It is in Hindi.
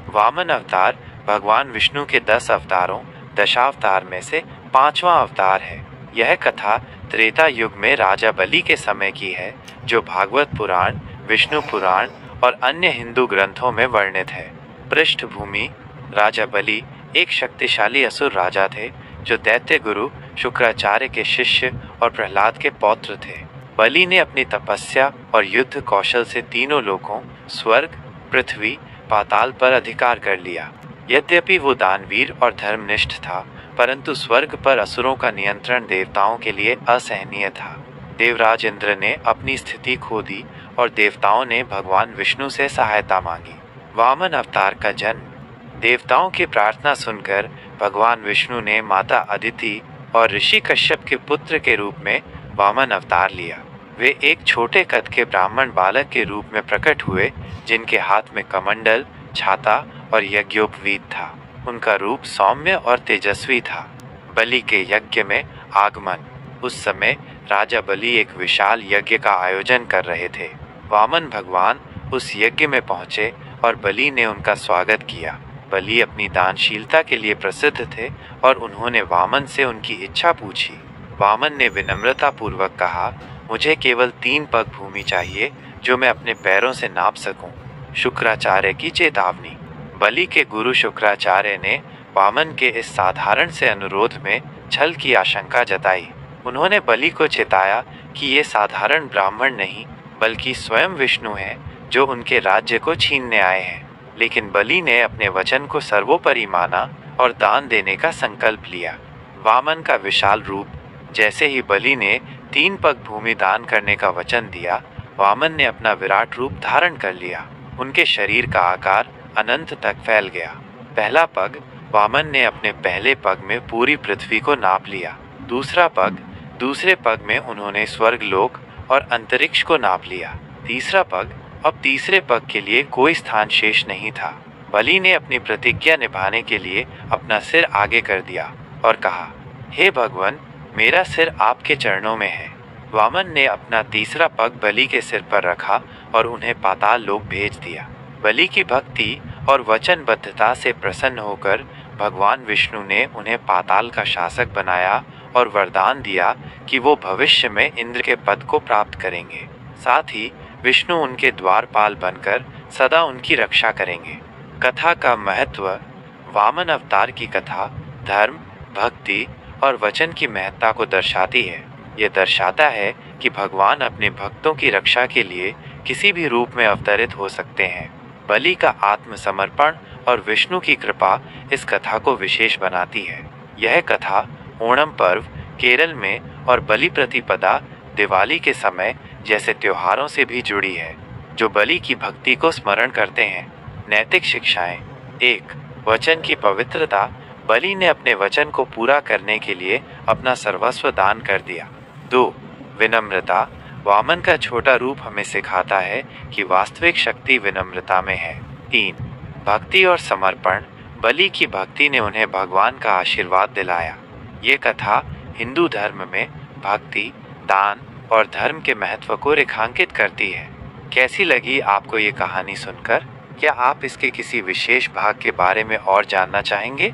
वामन अवतार भगवान विष्णु के 10 अवतारों दशावतार में से 5वां अवतार है। यह कथा त्रेता युग में राजा बलि के समय की है, जो भागवत पुराण, विष्णु पुराण और अन्य हिंदू ग्रंथों में वर्णित है। पृष्ठभूमि: राजा बलि एक शक्तिशाली असुर राजा थे, जो दैत्य गुरु शुक्राचार्य के शिष्य और प्रहलाद के पौत्र थे। बलि ने अपनी तपस्या और युद्ध कौशल से तीनों लोकों स्वर्ग, पृथ्वी, पाताल पर अधिकार कर लिया। यद्यपि वो दानवीर और धर्मनिष्ठ था, परंतु स्वर्ग पर असुरों का नियंत्रण देवताओं के लिए असहनीय था। देवराज इंद्र ने अपनी स्थिति खो दी और देवताओं ने भगवान विष्णु से सहायता मांगी। वामन अवतार का जन्म: देवताओं की प्रार्थना सुनकर भगवान विष्णु ने माता अदिति और ऋषि कश्यप के पुत्र के रूप में वामन अवतार लिया। वे एक छोटे कद के ब्राह्मण बालक के रूप में प्रकट हुए, जिनके हाथ में कमंडल, छाता और यज्ञोपवीत था। उनका रूप सौम्य और तेजस्वी था। बलि के यज्ञ में आगमन: उस समय राजा बलि एक विशाल यज्ञ का आयोजन कर रहे थे। वामन भगवान उस यज्ञ में पहुंचे और बलि ने उनका स्वागत किया। बलि अपनी दानशीलता के लिए प्रसिद्ध थे और उन्होंने वामन से उनकी इच्छा पूछी। वामन ने विनम्रता पूर्वक कहा, मुझे केवल 3 पग भूमि चाहिए, जो मैं अपने पैरों से नाप सकूं। शुक्राचार्य की चेतावनी: बलि के गुरु शुक्राचार्य ने वामन के इस साधारण से अनुरोध में छल की आशंका जताई। उन्होंने बलि को चेताया कि ये साधारण ब्राह्मण नहीं, बल्कि स्वयं विष्णु हैं, जो उनके राज्य को छीनने आए हैं। लेकिन बलि ने अपने वचन को सर्वोपरि माना और दान देने का संकल्प लिया। वामन का विशाल रूप: जैसे ही बलि ने 3 पग भूमि दान करने का वचन दिया, वामन ने अपना विराट रूप धारण कर लिया। उनके शरीर का आकार अनंत तक फैल गया। पहला पग: वामन ने अपने पहले पग में पूरी पृथ्वी को नाप लिया। दूसरा पग: दूसरे पग में उन्होंने स्वर्गलोक और अंतरिक्ष को नाप लिया। तीसरा पग: अब तीसरे पग के लिए कोई स्थान शेष नहीं था। बलि ने अपनी प्रतिज्ञा निभाने के लिए अपना सिर आगे कर दिया और कहा, हे भगवान, मेरा सिर आपके चरणों में है। वामन ने अपना तीसरा पग बलि के सिर पर रखा और उन्हें पाताल लोक भेज दिया। बलि की भक्ति और वचनबद्धता से प्रसन्न होकर भगवान विष्णु ने उन्हें पाताल का शासक बनाया और वरदान दिया कि वो भविष्य में इंद्र के पद को प्राप्त करेंगे। साथ ही विष्णु उनके द्वारपाल बनकर सदा उनकी रक्षा करेंगे। कथा का महत्व: वामन अवतार की कथा धर्म, भक्ति और वचन की महत्ता को दर्शाती है। ये दर्शाता है कि भगवान अपने भक्तों की रक्षा के लिए किसी भी रूप में अवतरित हो सकते हैं। बलि का आत्मसमर्पण और विष्णु की कृपा इस कथा को विशेष बनाती है। यह कथा ओणम पर्व, केरल में और बलि प्रतिपदा, दिवाली के समय जैसे त्योहारों से भी जुड़ी है, जो बलि की भक्ति को स्मरण करते हैं। नैतिक शिक्षाएं: 1. वचन की पवित्रता: बलि ने अपने वचन को पूरा करने के लिए अपना सर्वस्व दान कर दिया। 2. विनम्रता: वामन का छोटा रूप हमें सिखाता है कि वास्तविक शक्ति विनम्रता में है। 3. भक्ति और समर्पण: बलि की भक्ति ने उन्हें भगवान का आशीर्वाद दिलाया। ये कथा हिंदू धर्म में भक्ति, दान और धर्म के महत्व को रेखांकित करती है। कैसी लगी आपको ये कहानी सुनकर? क्या आप इसके किसी विशेष भाग के बारे में और जानना चाहेंगे?